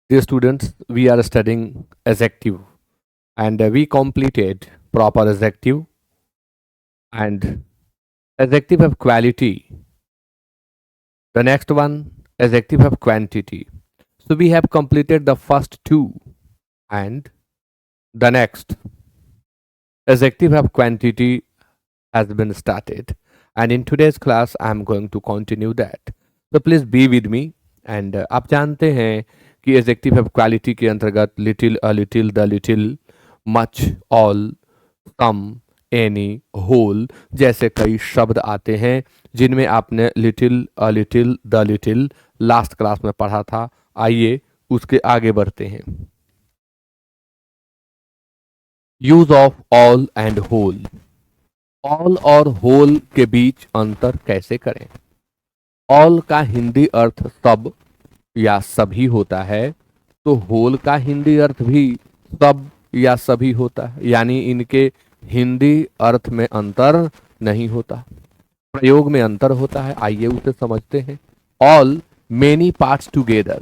Dear students, we are studying adjective and we completed proper adjective and adjective have quality. The next one, adjective have quantity. So we have completed the first two and the next adjective have quantity has been started. And in today's class, I am going to continue that. So please be with me. And आप जानते हैं कि adjective have quality के अंतर्गत little, a little, the little, much, all, come, any, whole जैसे कई शब्द आते हैं जिनमें आपने little, a little, the little last class में पढ़ा था। आइए उसके आगे बढ़ते हैं। Use of all and whole. All और होल के बीच अंतर कैसे करें? ऑल का हिंदी अर्थ सब या सभी होता है, तो होल का हिंदी अर्थ भी सब या सभी होता है, यानी इनके हिंदी अर्थ में अंतर नहीं होता, प्रयोग में अंतर होता है। आइए उसे समझते हैं। ऑल मेनी पार्ट्स टुगेदर,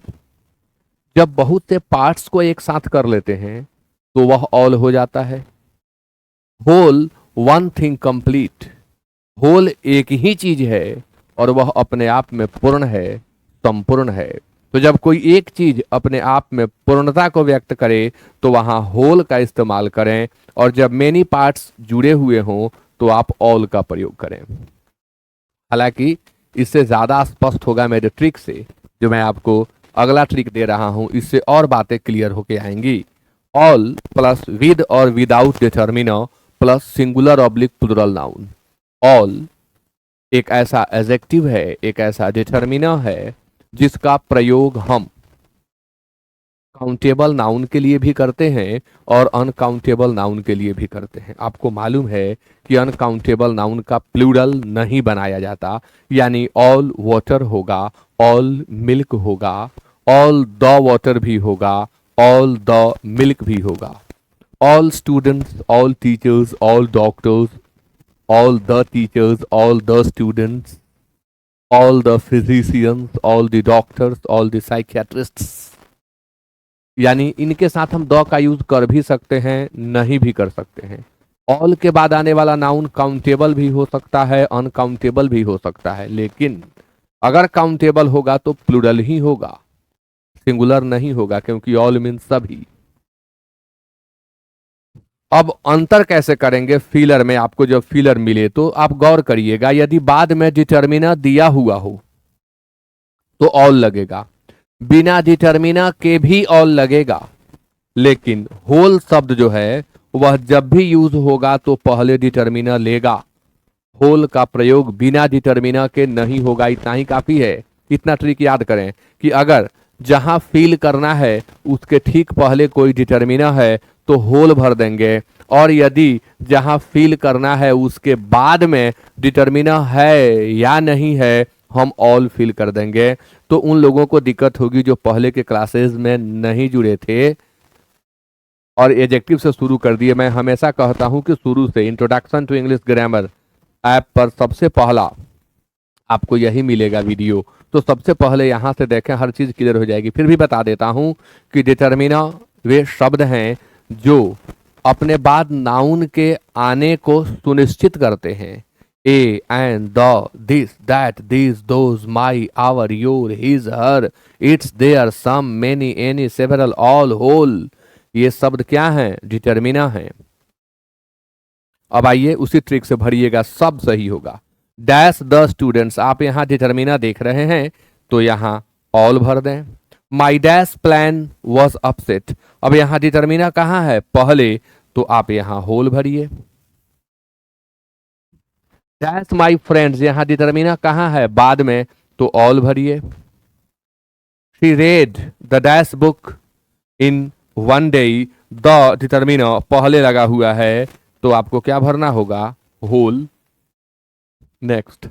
जब बहुत से पार्ट्स को एक साथ कर लेते हैं तो वह ऑल हो जाता है। Whole one thing complete, whole एक ही चीज है और वह अपने आप में पूर्ण है, संपूर्ण है। तो जब कोई एक चीज अपने आप में पूर्णता को व्यक्त करे तो वहां होल का इस्तेमाल करें, और जब मेनी पार्ट्स जुड़े हुए हों तो आप ऑल का प्रयोग करें। हालांकि इससे ज्यादा स्पष्ट होगा मेरे ट्रिक से, जो मैं आपको अगला ट्रिक दे रहा हूं, इससे और बातें क्लियर होके आएंगी। ऑल प्लस विद और without determiner plus singular oblique plural noun. All एक ऐसा एडजेक्टिव है, एक ऐसा डिटर्मिनर है जिसका प्रयोग हम काउंटेबल नाउन के लिए भी करते हैं और अनकाउंटेबल नाउन के लिए भी करते हैं। आपको मालूम है कि अनकाउंटेबल नाउन का प्लूरल नहीं बनाया जाता, यानी ऑल वाटर होगा, ऑल मिल्क होगा, ऑल द वाटर भी होगा, ऑल द मिल्क भी होगा। All students, all teachers, all doctors, all the teachers, all the students, all the physicians, all the doctors, all the psychiatrists, यानी इनके साथ हम द का यूज कर भी सकते हैं, नहीं भी कर सकते हैं। ऑल के बाद आने वाला नाउन काउंटेबल भी हो सकता है, अनकाउंटेबल भी हो सकता है, लेकिन अगर काउंटेबल होगा तो प्लूरल ही होगा, सिंगुलर नहीं होगा, क्योंकि ऑल मीन सभी। अब अंतर कैसे करेंगे? फिलर में आपको जब फिलर मिले तो आप गौर करिएगा, यदि बाद में डिटर्मिनर दिया हुआ हो तो ऑल लगेगा, बिना डिटर्मिनर के भी ऑल लगेगा, लेकिन होल शब्द जो है वह जब भी यूज होगा तो पहले डिटर्मिनर लेगा। होल का प्रयोग बिना डिटर्मिनर के नहीं होगा, इतना ही काफी है। इतना ट्रिक याद करें कि अगर जहां फील करना है उसके ठीक पहले कोई डिटर्मिनर है तो होल भर देंगे, और यदि जहां फील करना है उसके बाद में डिटर्मिनर है या नहीं है, हम ऑल फील कर देंगे। तो उन लोगों को दिक्कत होगी जो पहले के क्लासेस में नहीं जुड़े थे और एडजेक्टिव से शुरू कर दिए। मैं हमेशा कहता हूं कि शुरू से introduction to English grammar app पर सबसे पहला आपको यही मिलेगा वीडियो, तो सबसे पहले यहां से देखें, हर चीज क्लियर हो जाएगी। फिर भी बता देता हूं कि डिटर्मिनर वे शब्द हैं जो अपने बाद नाउन के आने को सुनिश्चित करते हैं। A and the, this that, this, those, my, our, your, his, her, its, their, some, many, any, several, all, whole, ये शब्द क्या हैं? डिटर्मिनर हैं। अब आइए उसी ट्रिक से भरिएगा, सब सही होगा। डैश द स्टूडेंट्स, आप यहां डिटर्मिनर देख रहे हैं तो यहां ऑल भर दें। माई डैश प्लान वॉज अपसेट, अब यहां डिटर्मिनर कहां है? पहले, तो आप यहां होल भरिए। डैश माई फ्रेंड्स, यहां डिटर्मिनर कहां है? बाद में, तो ऑल भरिए। She read the dash book in one day, द डिटर्मिनर पहले लगा हुआ है तो आपको क्या भरना होगा? Whole. Next,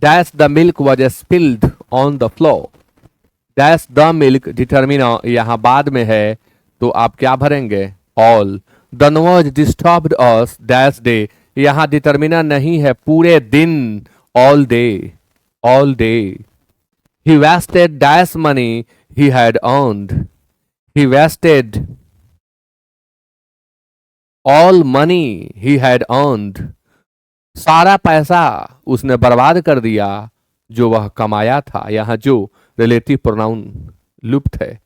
dash the milk was spilled on the floor, dash the milk determiner यहां बाद में है तो आप क्या भरेंगे? All. The noise disturbed us dash day, यहां डिटर्मिनर नहीं है, पूरे दिन, all day, all day. He wasted dash money he had earned, he wasted all money he had earned, सारा पैसा उसने बर्बाद कर दिया जो वह कमाया था। यहां जो रिलेटिव प्रोनाउन लुप्त है,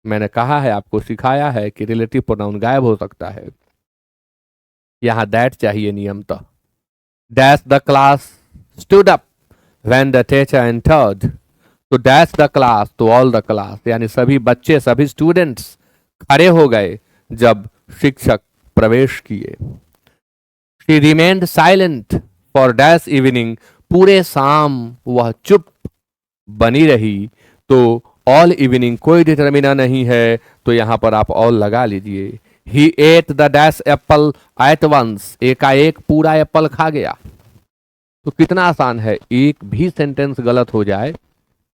मैंने कहा है, आपको सिखाया है कि रिलेटिव प्रोनाउन गायब हो सकता है। यहां दैट चाहिए नियमतः। Dash the class stood up when the teacher entered, तो डैश द क्लास तो ऑल द क्लास, यानी सभी बच्चे, सभी स्टूडेंट्स खड़े हो गए जब शिक्षक प्रवेश किए। She remained silent for dash evening, पूरे शाम वह चुप बनी रही। तो ऑल इवनिंग कोई डिटर्मिना नहीं है, तो यहां पर आप ऑल लगा लीजिए। He ate the dash apple at once, एकाएक पूरा एप्पल खा गया। तो कितना आसान है, एक भी सेंटेंस गलत हो जाए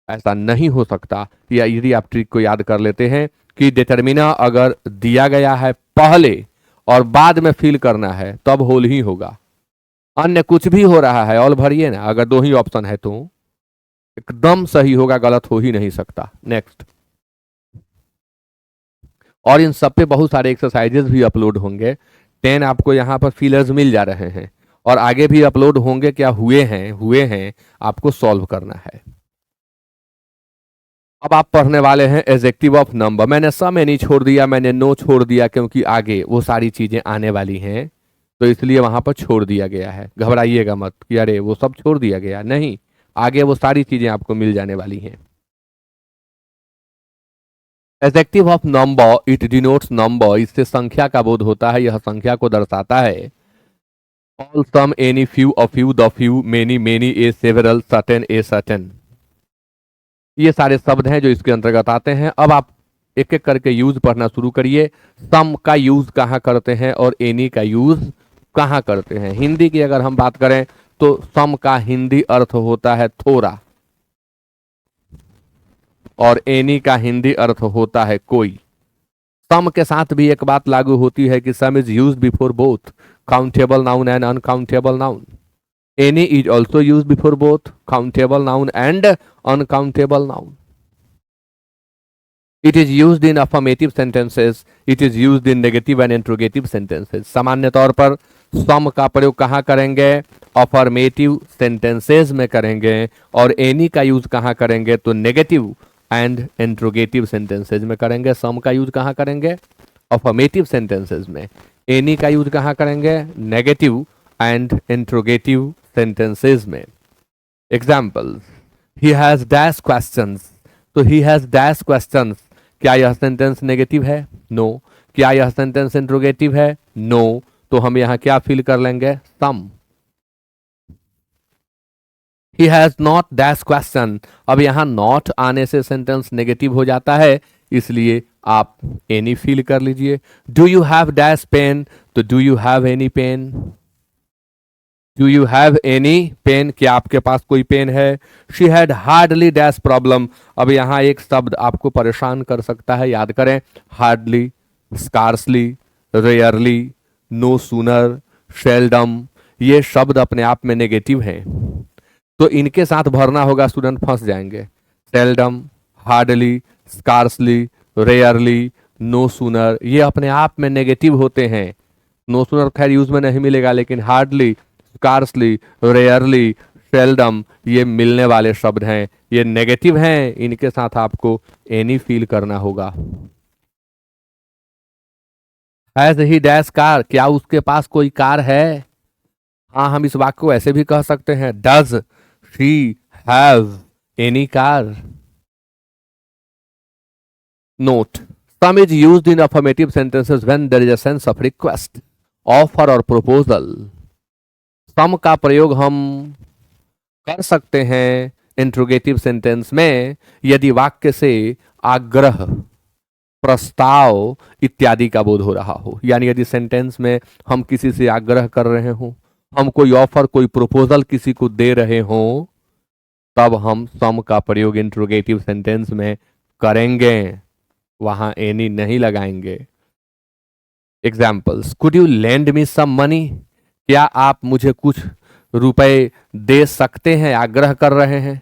ऐसा नहीं हो सकता। या यदि आप ट्रिक को याद कर लेते हैं कि डिटर्मिना अगर दिया गया है पहले और बाद में फिल करना है तब होल ही होगा, अन्य कुछ भी हो रहा है ऑल भरिए ना। अगर दो ही ऑप्शन है तो एकदम सही होगा, गलत हो ही नहीं सकता। नेक्स्ट, और इन सब पे बहुत सारे एक्सरसाइजेस भी अपलोड होंगे। 10 आपको यहाँ पर फीलर्स मिल जा रहे हैं और आगे भी अपलोड होंगे। क्या हुए हैं आपको सॉल्व करना है। अब आप पढ़ने वाले हैं एडजेक्टिव ऑफ नंबर। मैंने सम एनी छोड़ दिया, मैंने नो छोड़ दिया, क्योंकि आगे वो सारी चीजें आने वाली हैं तो इसलिए वहां पर छोड़ दिया गया है। घबराइएगा मत कि अरे वो सब छोड़ दिया गया, नहीं, आगे वो सारी चीजें आपको मिल जाने वाली हैं। Adjective of number, it denotes number, इससे संख्या का बोध होता है, यह संख्या को दर्शाता है। All, some, any, few, a few, the few, many, many, a several, certain, a certain, ये सारे शब्द हैं जो इसके अंतर्गत आते हैं। अब आप एक एक करके यूज पढ़ना शुरू करिए। सम का यूज कहाँ करते हैं और एनी का यूज कहाँ करते हैं। हिंदी की अगर हम बात करें तो सम का हिंदी अर्थ होता है थोड़ा और एनी का हिंदी अर्थ होता है कोई। सम के साथ भी एक बात लागू होती है कि सम is used before both countable noun and uncountable noun. Any is also used before both countable noun and uncountable noun. It is used in affirmative sentences. It is used in negative and interrogative sentences. सामान्य तौर पर सम का प्रयोग कहाँ करेंगे? Affirmative sentences में करेंगे। और एनी का यूज कहाँ करेंगे? तो नेगेटिव एंड इंट्रोगेटिव सेंटेंसेज में करेंगे। सम का यूज कहाँ करेंगे? अफर्मेटिव सेंटेंसेज में। एनी का यूज कहाँ करेंगे? नेगेटिव एंड इंट्रोगेटिव सेंटेंसेज में। Examples, he has dash questions, तो ही हैज डैश क्वेश्चंस, क्या यह सेंटेंस नेगेटिव है? नो। क्या यह सेंटेंस इंट्रोगेटिव है? नो। तो हम यहां क्या फिल कर लेंगे? Some. He has not dash question, अब यहां नॉट आने से सेंटेंस नेगेटिव हो जाता है, इसलिए आप एनी फिल कर लीजिए। Do you have dash pen, तो do you have any pen? Do you have any pen, क्या आपके पास कोई पेन है? She had hardly dash problem, अब यहां एक शब्द आपको परेशान कर सकता है, याद करें। Hardly, scarcely, rarely, no sooner, seldom, ये शब्द अपने आप में नेगेटिव हैं, तो इनके साथ भरना होगा, स्टूडेंट फंस जाएंगे। Seldom, hardly, scarcely, rarely, no sooner, ये अपने आप में नेगेटिव होते हैं। नो सूनर खैर यूज में नहीं मिलेगा, लेकिन हार्डली, स्कार्सली, रेयरली, सेल्डम ये मिलने वाले शब्द हैं, ये नेगेटिव हैं, इनके साथ आपको एनी फील करना होगा। हैज ही डैश कार, क्या उसके पास कोई कार है? हाँ, हम इस वाक्य को ऐसे भी कह सकते हैं, does she have any car? Note, some is used in affirmative sentences when there is a sense of request, offer और प्रपोजल। सम का प्रयोग हम कर सकते हैं इंट्रोगेटिव सेंटेंस में यदि वाक्य से आग्रह, प्रस्ताव इत्यादि का बोध हो रहा हो, यानी यदि सेंटेंस में हम किसी से आग्रह कर रहे हों, हम कोई ऑफर, कोई प्रपोजल किसी को दे रहे हों, तब हम सम का प्रयोग इंट्रोगेटिव सेंटेंस में करेंगे, वहां एनी नहीं लगाएंगे। Examples, could you lend me some money, क्या आप मुझे कुछ रुपए दे सकते हैं? आग्रह कर रहे हैं।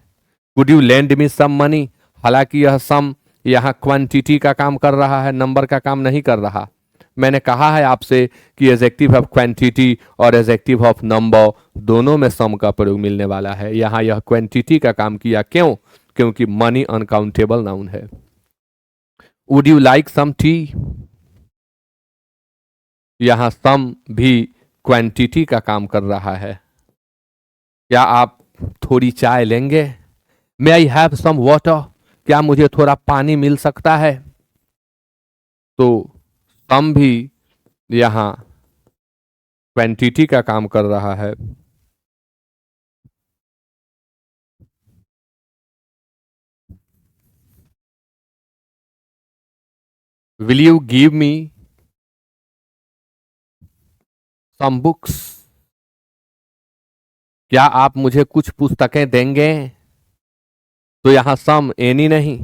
Could you lend me some money, हालांकि यह सम यहाँ क्वांटिटी का काम कर रहा है, नंबर का काम नहीं कर रहा। मैंने कहा है आपसे कि एडजेक्टिव ऑफ क्वांटिटी और एडजेक्टिव ऑफ नंबर दोनों में सम का प्रयोग मिलने वाला है। यहाँ यह क्वांटिटी का काम किया, क्यों? क्योंकि मनी अनकाउंटेबल नाउन है। Would you like some tea? यहां सम भी क्वांटिटी का काम कर रहा है। क्या आप थोड़ी चाय लेंगे? मे आई हैव सम वाटर? क्या मुझे थोड़ा पानी मिल सकता है? तो सम भी यहां क्वांटिटी का काम कर रहा है। Will you give me some books? क्या आप मुझे कुछ पुस्तकें देंगे? तो यहां सम एनी नहीं।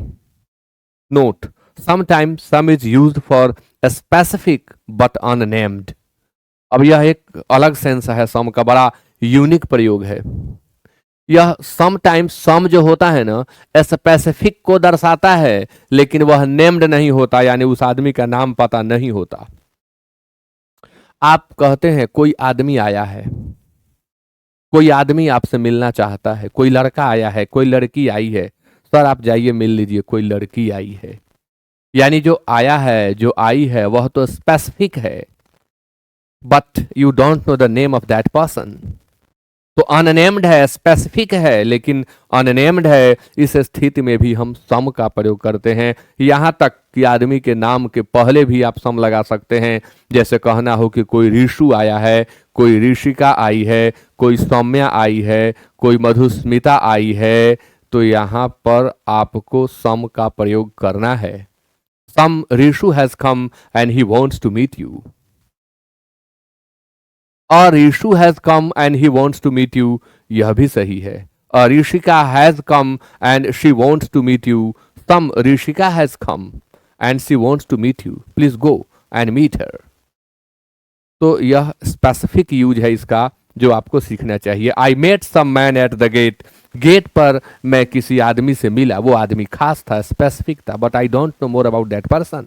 Note, sometimes some is used for specific but unnamed. अब यह एक अलग सेंस है, सम का बड़ा यूनिक प्रयोग है। यह समटाइम्स सम जो होता है ना, स्पेसिफिक को दर्शाता है, लेकिन वह नेम्ड नहीं होता, यानी उस आदमी का नाम पता नहीं होता। आप कहते हैं कोई आदमी आया है, कोई आदमी आपसे मिलना चाहता है, कोई लड़का आया है, कोई लड़की आई है, सर आप जाइए मिल लीजिए, कोई लड़की आई है। यानी जो आया है, जो आई है, वह तो स्पेसिफिक है, but you don't know the name of that person. तो अननेम्ड है, स्पेसिफिक है लेकिन अननेम्ड है। इस स्थिति में भी हम सम का प्रयोग करते हैं। यहां तक कि आदमी के नाम के पहले भी आप सम लगा सकते हैं। जैसे कहना हो कि कोई ऋषु आया है, कोई ऋषिका आई है, कोई सौम्या आई है, कोई मधुस्मिता आई है, तो यहां पर आपको सम का प्रयोग करना है। Some Rishu has come and he wants to meet you. A Rishu has come and he wants to meet you, यह भी सही है। A Rishika has come and she wants to meet you. Some Rishika has come and she wants to meet you. Please go and meet her. तो यह specific use है इसका, जो आपको सीखना चाहिए। I met some man at the gate. Gate पर मैं किसी आदमी से मिला, वो आदमी खास था, स्पेसिफिक था, but I don't know more about that person.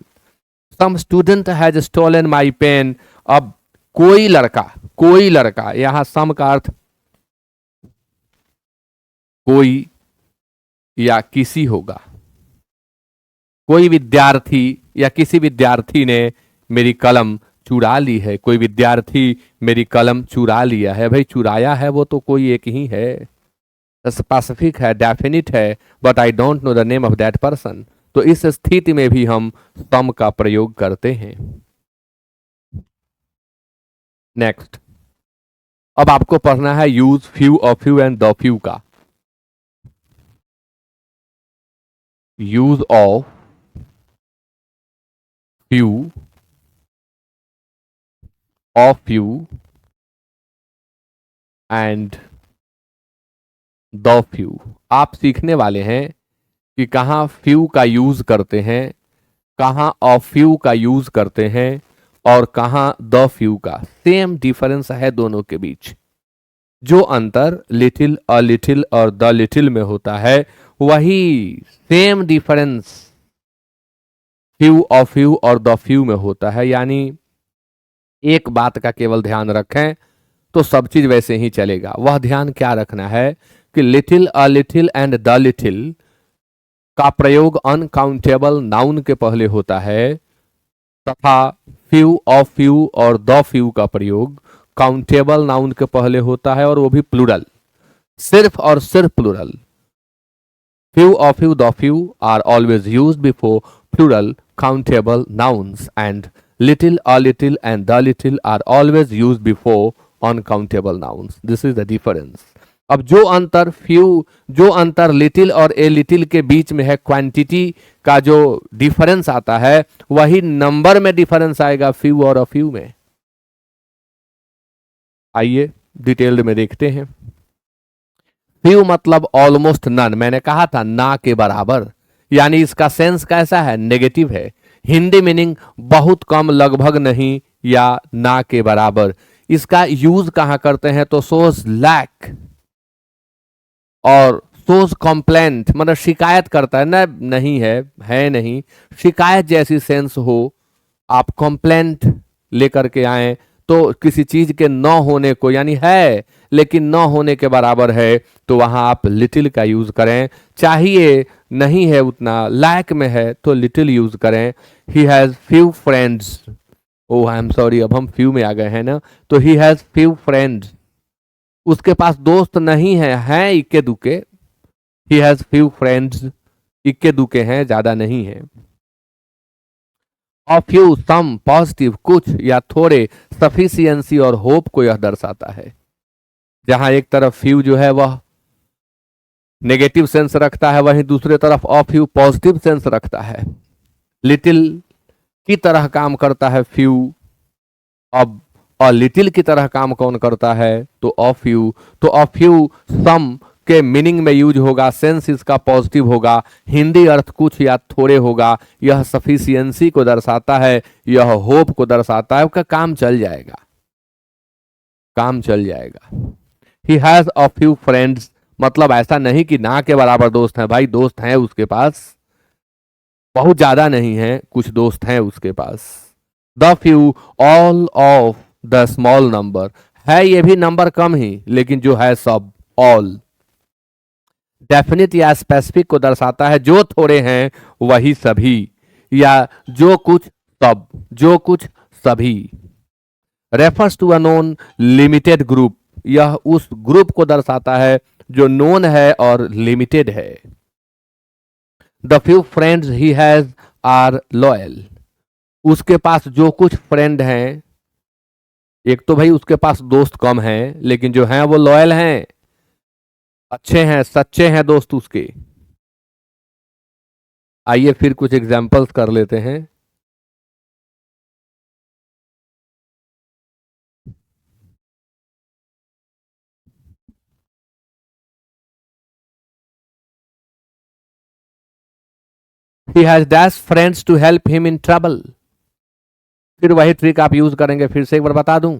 Some student has stolen my pen. अब कोई लड़का, कोई लड़का, यहां सम का अर्थ कोई या किसी होगा। कोई विद्यार्थी या किसी विद्यार्थी ने मेरी कलम चुरा ली है। कोई विद्यार्थी मेरी कलम चुरा लिया है। भाई चुराया है वो तो कोई एक ही है, स्पेसिफिक है, डेफिनिट है, but I don't know the name of that person. तो इस स्थिति में भी हम सम का प्रयोग करते हैं। नेक्स्ट, अब आपको पढ़ना है यूज फ्यू और फ्यू एंड द फ्यू का। Use of few, of few and the few. आप सीखने वाले हैं कि कहां फ्यू का यूज करते हैं, कहां ऑफ फ्यू का यूज करते हैं और कहां द फ्यू का। सेम डिफरेंस है दोनों के बीच। जो अंतर लिटिल, अ लिटिल और द लिटिल में होता है, वही same difference few, of few और द फ्यू में होता है। यानी एक बात का केवल ध्यान रखें तो सब चीज वैसे ही चलेगा। वह ध्यान क्या रखना है कि little, a little and the little का प्रयोग अनकाउंटेबल नाउन के पहले होता है, तथा फ्यू, ऑफ फ्यू और द फ्यू का प्रयोग काउंटेबल नाउन के पहले होता है, और वो भी प्लूरल, सिर्फ और सिर्फ plural. Few, of few, the few are always used before plural countable nouns and little, a little and the little are always used before uncountable nouns. This is the difference. अब जो अंतर few, जो अंतर little और a little के बीच में है, quantity का जो डिफरेंस आता है, वही नंबर में डिफरेंस आएगा फ्यू और अ फ्यू में। आइए डिटेल्ड में देखते हैं। फ्यू मतलब ऑलमोस्ट नन, मैंने कहा था ना के बराबर, यानी इसका सेंस कैसा है, नेगेटिव है। हिंदी मीनिंग बहुत कम, लगभग नहीं, या ना के बराबर। इसका यूज कहां करते हैं तो सोज लैक और सोज कंप्लेंट मतलब शिकायत करता है ना, नहीं है नहीं, शिकायत जैसी सेंस हो, आप कंप्लेंट लेकर के आए तो किसी चीज के न होने को, यानी है लेकिन न होने के बराबर है, तो वहां आप लिटिल का यूज करें। चाहिए नहीं है उतना, लायक में है तो लिटिल यूज करें। He has few friends, oh I am sorry, अब हम फ्यू में आ गए हैं ना, तो ही हैज फ्यू फ्रेंड्स, उसके पास दोस्त नहीं है, हैं इक्के दुके। ही हैज फ्यू फ्रेंड्स, इक्के दुके हैं, ज्यादा नहीं है। ऑफ फ्यू सम पॉजिटिव, कुछ या थोड़े, सफिशियंसी और होप को यह दर्शाता है। जहां एक तरफ फ्यू जो है वह नेगेटिव सेंस रखता है, वहीं दूसरी तरफ ऑफ फ्यू पॉजिटिव सेंस रखता है। लिटिल की तरह काम करता है फ्यू, अब और लिटिल की तरह काम कौन करता है, तो ऑफ यू। तो ऑफ यू सम के मीनिंग में यूज होगा, सेंस इसका पॉजिटिव होगा, हिंदी अर्थ कुछ या थोड़े होगा, यह सफिशियंसी को दर्शाता है, यह होप को दर्शाता है, उसका काम चल जाएगा, काम चल जाएगा। He has a few friends, मतलब ऐसा नहीं कि ना के बराबर दोस्त हैं, भाई दोस्त हैं उसके पास, बहुत ज्यादा नहीं है, कुछ दोस्त हैं उसके पास। The few all of the small number, है ये भी नंबर कम ही, लेकिन जो है सब, ऑल। डेफिनिट या स्पेसिफिक को दर्शाता है, जो थोड़े हैं वही सभी, या जो कुछ सब, जो कुछ सभी। Refers to a known limited group, यह उस ग्रुप को दर्शाता है जो नोन है और लिमिटेड है। The few friends he has are loyal, उसके पास जो कुछ फ्रेंड हैं, एक तो भाई उसके पास दोस्त कम हैं, लेकिन जो हैं वो लॉयल हैं, अच्छे हैं, सच्चे हैं दोस्त उसके। आइए फिर कुछ एग्जाम्पल्स कर लेते हैं। He has dash friends to help him in trouble, फिर वही ट्रिक आप यूज करेंगे, फिर से एक बार बता दूं।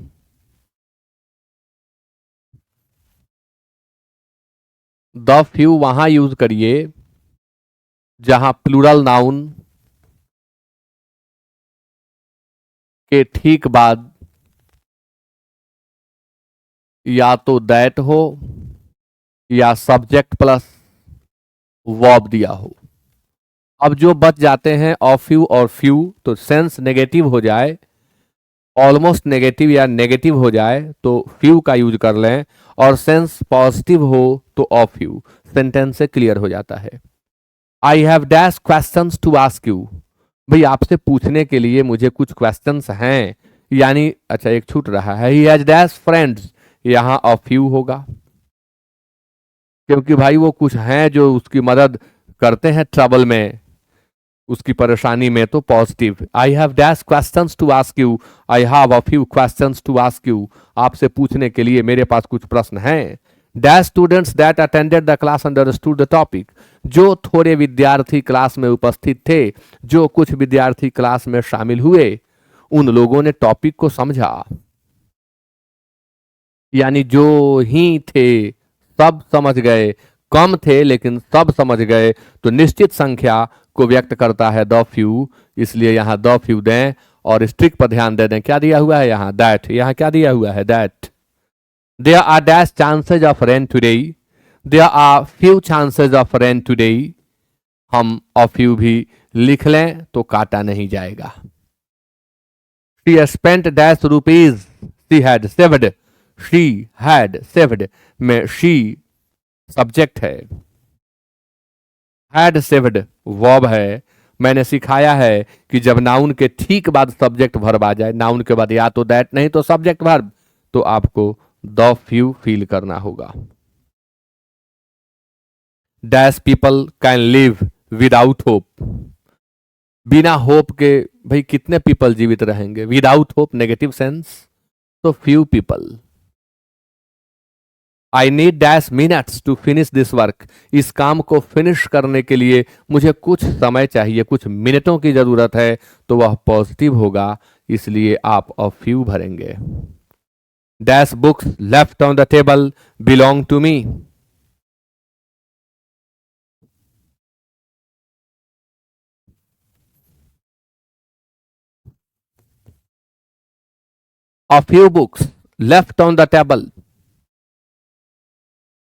द फ्यू वहां यूज करिए जहां प्लूरल नाउन के ठीक बाद या तो दैट हो या सब्जेक्ट प्लस वर्ब दिया हो। अब जो बच जाते हैं ऑफ फ्यू और फ्यू, तो सेंस नेगेटिव हो जाए, ऑलमोस्ट नेगेटिव या नेगेटिव हो जाए तो फ्यू का यूज कर लें, और सेंस पॉजिटिव हो तो ऑफ फ्यू, सेंटेंस से क्लियर हो जाता है। I have dash questions to ask you, भाई आपसे पूछने के लिए मुझे कुछ क्वेश्चंस हैं, यानी अच्छा एक छूट रहा है, ही हैज डैश फ्रेंड्स, यहां ऑफ फ्यू होगा, क्योंकि भाई वो कुछ हैं जो उसकी मदद करते हैं ट्रबल में, उसकी परेशानी में, तो positive. I have dash questions to ask you, I have a few questions to ask you, आपसे पूछने के लिए मेरे पास कुछ प्रश्न हैं। Dash students that attended the class understood the topic, जो थोड़े विद्यार्थी क्लास में उपस्थित थे, जो कुछ विद्यार्थी क्लास में शामिल हुए, उन लोगों ने टॉपिक को समझा, यानी जो ही थे सब समझ गए, कम थे लेकिन सब समझ गए, तो निश्चित संख्या को व्यक्त करता है द फ्यू, इसलिए यहां द फ्यू दें, और स्ट्रिक पर ध्यान दे दें, क्या दिया हुआ है यहां, दैट, यहां क्या दिया हुआ है, that. There are dash chances of rain today, there are few chances of rain today, हम ऑफ फ्यू भी लिख लें तो काटा नहीं जाएगा। She spent dash rupees, she had saved, she had saved में शी सब्जेक्ट है, हैड सेव्ड वर्ब है। मैंने सिखाया है कि जब नाउन के ठीक बाद सब्जेक्ट वर्ब आ जाए, नाउन के बाद या तो दैट नहीं तो सब्जेक्ट वर्ब, तो आपको द फ्यू फील करना होगा। Dash people can live without hope, बिना होप के भाई कितने पीपल जीवित रहेंगे, विदाउट होप नेगेटिव सेंस, तो few people. I need dash minutes to finish this work, इस काम को फिनिश करने के लिए मुझे कुछ समय चाहिए, कुछ मिनटों की जरूरत है, तो वह पॉजिटिव होगा, इसलिए आप अ फ्यू भरेंगे। Dash books left on the table belong to me, a few books left on the table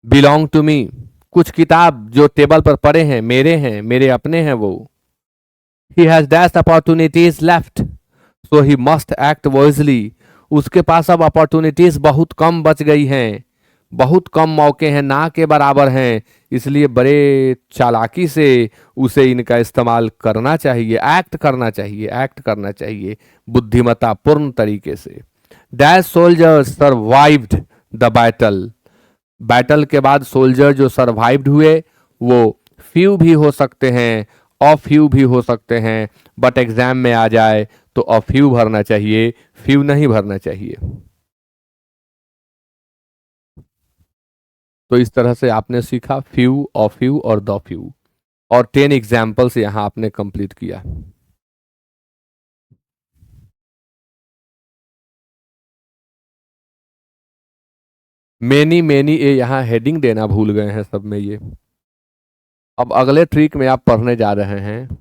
belong to me, कुछ किताब जो टेबल पर पड़े हैं, मेरे अपने हैं वो। He has dash opportunities left so he must act wisely, उसके पास अब अपॉर्चुनिटीज बहुत कम बच गई हैं, बहुत कम मौके हैं, ना के बराबर हैं, इसलिए बड़े चालाकी से उसे इनका इस्तेमाल करना चाहिए, एक्ट करना चाहिए बुद्धिमत्ता पूर्ण तरीके से। Dash soldier survived the battle, battle के बाद सोल्जर जो सर्वाइव्ड हुए वो फ्यू भी हो सकते हैं, ऑफ फ्यू भी हो सकते हैं, बट एग्जाम में आ जाए तो ऑफ फ्यू भरना चाहिए, फ्यू नहीं भरना चाहिए। तो इस तरह से आपने सीखा फ्यू, ऑफ फ्यू और द फ्यू, और 10 एग्जाम्पल्स यहां आपने कंप्लीट किया। मेनी ए यहां हेडिंग देना भूल गए हैं सब में ये। अब अगले ट्रिक में आप पढ़ने जा रहे हैं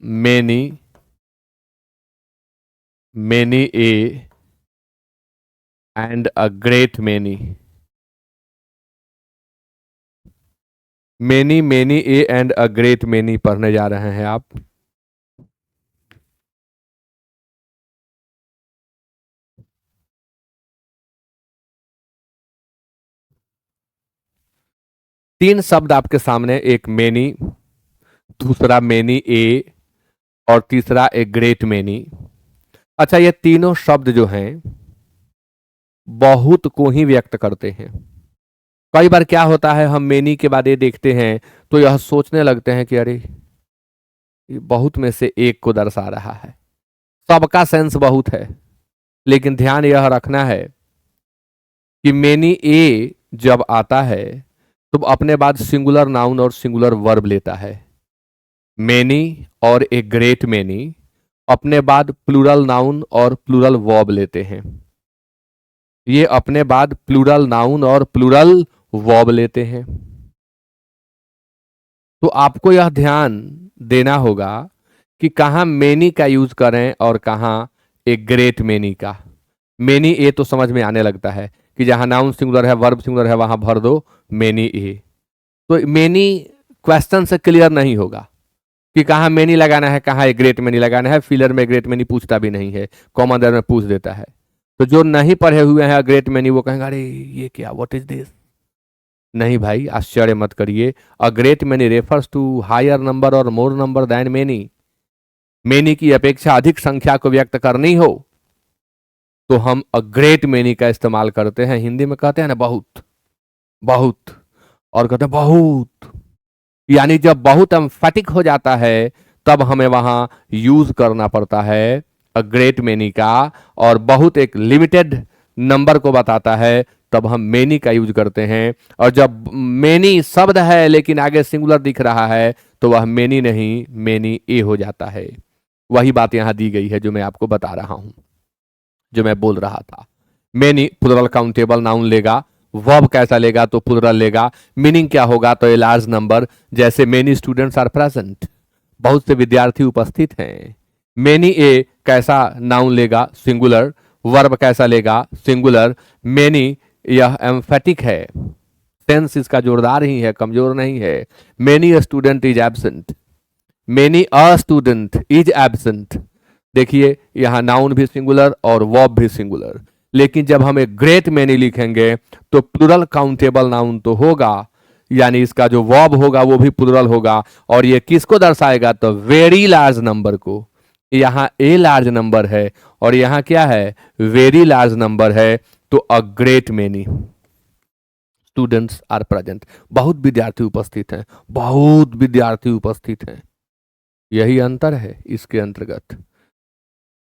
many many A and a great many. Many A and a great many पढ़ने जा रहे हैं आप। तीन शब्द आपके सामने, एक मेनी, दूसरा मेनी ए और तीसरा ए ग्रेट मेनी। अच्छा, ये तीनों शब्द जो हैं बहुत को ही व्यक्त करते हैं। कई बार क्या होता है, हम मेनी के बाद ये देखते हैं तो यह सोचने लगते हैं कि अरे ये बहुत में से एक को दर्शा रहा है। सबका सेंस बहुत है, लेकिन ध्यान यह रखना है कि मेनी ए जब आता है तो अपने बाद सिंगुलर नाउन और सिंगुलर वर्ब लेता है। मेनी और ए ग्रेट मेनी अपने बाद प्लूरल नाउन और प्लूरल वर्ब लेते हैं। ये अपने बाद प्लूरल नाउन और प्लूरल वर्ब लेते हैं। तो आपको यह ध्यान देना होगा कि कहां मेनी का यूज करें और कहां ए ग्रेट मेनी का। मेनी ए तो समझ में आने लगता है कि जहां नाउन सिंगुलर है, वर्ब सिंगुलर है, वहां भर दो मेनी ए। तो मेनी क्वेश्चन से क्लियर नहीं होगा कि कहाँ मेनी लगाना है, कहाँ ए ग्रेट मेनी लगाना है। फिलर में ग्रेट मेनी पूछता भी नहीं है, कॉमन देयर में पूछ देता है। तो जो नहीं पढ़े हुए हैं ग्रेट मेनी वो कहेंगे अरे ये क्या, व्हाट इज दिस। नहीं भाई, आश्चर्य मत करिए। A great many refers to higher number और more number than many. Many की अपेक्षा अधिक संख्या को व्यक्त करनी हो तो हम अ ग्रेट मेनी का इस्तेमाल करते हैं। हिंदी में कहते हैं ना बहुत, बहुत, और कहते हैं बहुत, यानी जब बहुत एम्फेटिक हो जाता है तब हमें वहां यूज करना पड़ता है अ ग्रेट मेनी का, और बहुत एक लिमिटेड नंबर को बताता है तब हम मेनी का यूज करते हैं। और जब मेनी शब्द है लेकिन आगे सिंगुलर दिख रहा है तो वह मेनी नहीं, मेनी ए हो जाता है। वही बात यहां दी गई है जो मैं आपको बता रहा हूं, जो मैं बोल रहा था। मेनी प्लुरल काउंटेबल नाउन लेगा, वर्ब कैसा लेगा तो प्लुरल लेगा। मीनिंग क्या होगा तो ए लार्ज नंबर, जैसे मेनी स्टूडेंट्स आर प्रेजेंट, बहुत से विद्यार्थी उपस्थित हैं। मेनी ए कैसा नाउन लेगा, सिंगुलर। वर्ब कैसा लेगा, सिंगुलर। मेनी यह एम्फेटिक है, टेंस इसका जोरदार ही है, कमजोर नहीं है। Many student is absent, many a student is absent. देखिए यहां नाउन भी सिंगुलर और वर्ब भी सिंगुलर, लेकिन जब हम एक ग्रेट मेनी लिखेंगे तो प्लुरल काउंटेबल नाउन तो होगा, यानी इसका जो वर्ब होगा वो भी प्लुरल होगा। और ये किसको दर्शाएगा तो वेरी लार्ज नंबर को। यहां ए लार्ज नंबर है और यहां क्या है, वेरी लार्ज नंबर है। तो a great many students are present, बहुत विद्यार्थी उपस्थित हैं, बहुत विद्यार्थी उपस्थित हैं। यही अंतर है इसके अंतर्गत।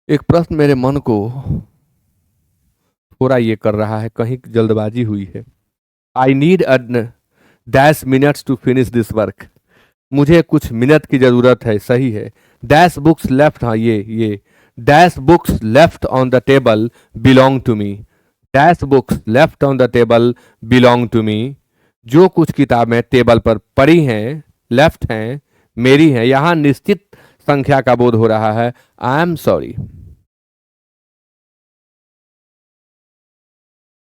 एक प्रश्न मेरे मन को थोड़ा ये कर रहा है, कहीं जल्दबाजी हुई है। I need a dash minutes to finish this work, मुझे कुछ मिनट की जरूरत है, सही है। डैश बुक्स लेफ्ट, हाँ ये dash books left on the table belong to me, dash books left on the table belong to me. जो कुछ किताबें टेबल पर पड़ी हैं, लेफ्ट हैं, मेरी हैं। यहां निश्चित संख्या का बोध हो रहा है। आई एम सॉरी।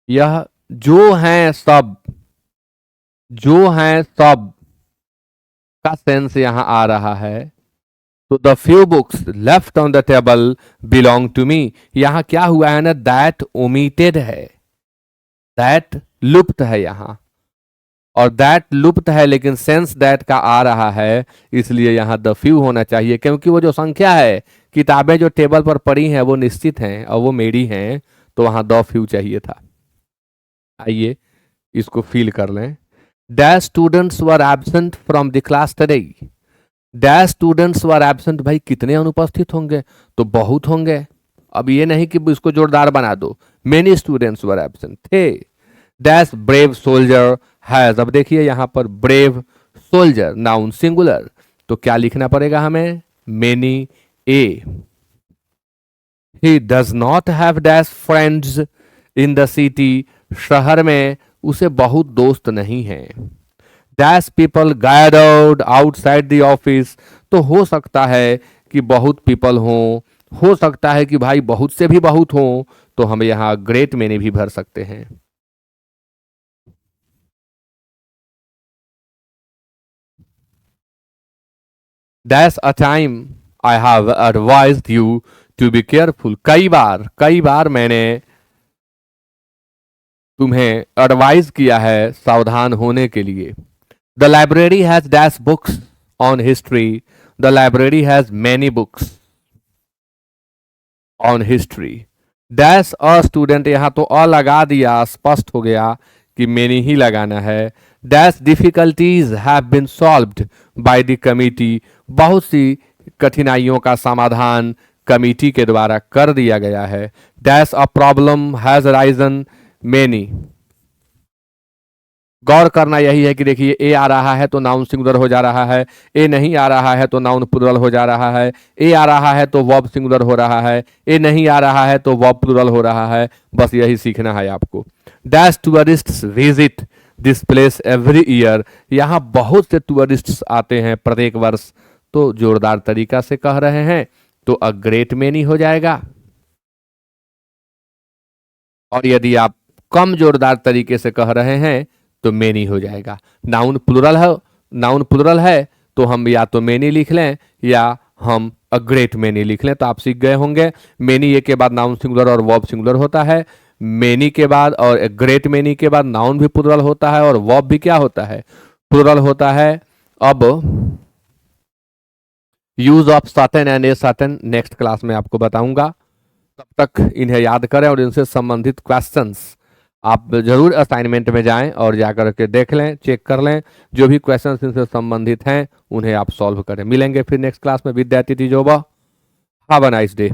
यह जो हैं सब, जो हैं सब का सेंस यहां आ रहा है। तो the few books left on the table belong to me, यहां क्या हुआ है ना, दैट ओमिटेड है, दैट लुप्त है यहां, और दैट लुप्त है लेकिन सेंस दैट का आ रहा है, इसलिए यहां द फ्यू होना चाहिए, क्योंकि वो जो संख्या है, किताबें जो टेबल पर पड़ी हैं वो निश्चित हैं और वो मेरी हैं, तो वहां द फ्यू चाहिए था। आइए इसको फील कर लें। Dash students were absent from the class today. Dash students were absent, भाई कितने अनुपस्थित होंगे, तो बहुत होंगे। अब ये नहीं कि इसको जोरदार बना दो, मेनी स्टूडेंट्स वर एब्सेंट थे। डैश ब्रेव सोल्जर हैज, अब देखिए यहां पर ब्रेव सोल्जर नाउन सिंगुलर, तो क्या लिखना पड़ेगा हमें, many A. He does not have dash friends in the city, शहर में उसे बहुत दोस्त नहीं हैं। Dash people gathered outside the office, तो हो सकता है कि बहुत पीपल हों, हो सकता है कि भाई बहुत से भी बहुत हों, तो हम यहां ग्रेट मैनी भी भर सकते हैं। Dash a time I have advised you to be careful, कई बार मैंने तुम्हें एडवाइज किया है सावधान होने के लिए। The library has dash books on history, the library has many books on history. Dash a student, यहां तो अ लगा दिया, स्पष्ट हो गया कि मैनी ही लगाना है। Dash difficulties have been solved by the committee, बहुत सी कठिनाइयों का समाधान कमिटी के द्वारा कर दिया गया है। Dash a problem has risen many, गौर करना यही है कि देखिए ए आ रहा है तो नाउन सिंगुलर हो जा रहा है, ए नहीं आ रहा है तो नाउन प्लूरल हो जा रहा है, ए आ रहा है तो वर्ब सिंगुलर हो रहा है, ए नहीं आ रहा है तो वर्ब प्लूरल हो रहा है। बस यही सीखना है आपको। Dash tourists visit this place every year, यहाँ बहुत से टूरिस्ट्स आते हैं प्रत्येक वर्ष, तो जोरदार तरीका से कह रहे हैं तो अ ग्रेट मैनी हो जाएगा। और यदि आप कम जोरदार तरीके से कह रहे हैं तो मेनी हो जाएगा। नाउन प्लुरल है, नाउन प्लुरल है तो हम या तो मेनी लिख लें या हम अ ग्रेट मेनी लिख लें, तो आप सीख गए होंगे। मेनी ए के बाद नाउन सिंगुलर और वर्ब सिंगुलर होता है, मेनी के बाद और ग्रेट मेनी के बाद नाउन भी प्लुरल होता है और वर्ब भी क्या होता है, प्लुरल होता है। अब use of certain and a certain next class में आपको बताऊंगा, तब तक इन्हें याद करें और इनसे संबंधित क्वेश्चंस आप जरूर असाइनमेंट में जाएं और जाकर के देख लें, चेक कर लें, जो भी क्वेश्चंस इनसे संबंधित हैं उन्हें आप सॉल्व करें। मिलेंगे फिर नेक्स्ट क्लास में। विद्यार्थी Joba, have a nice day.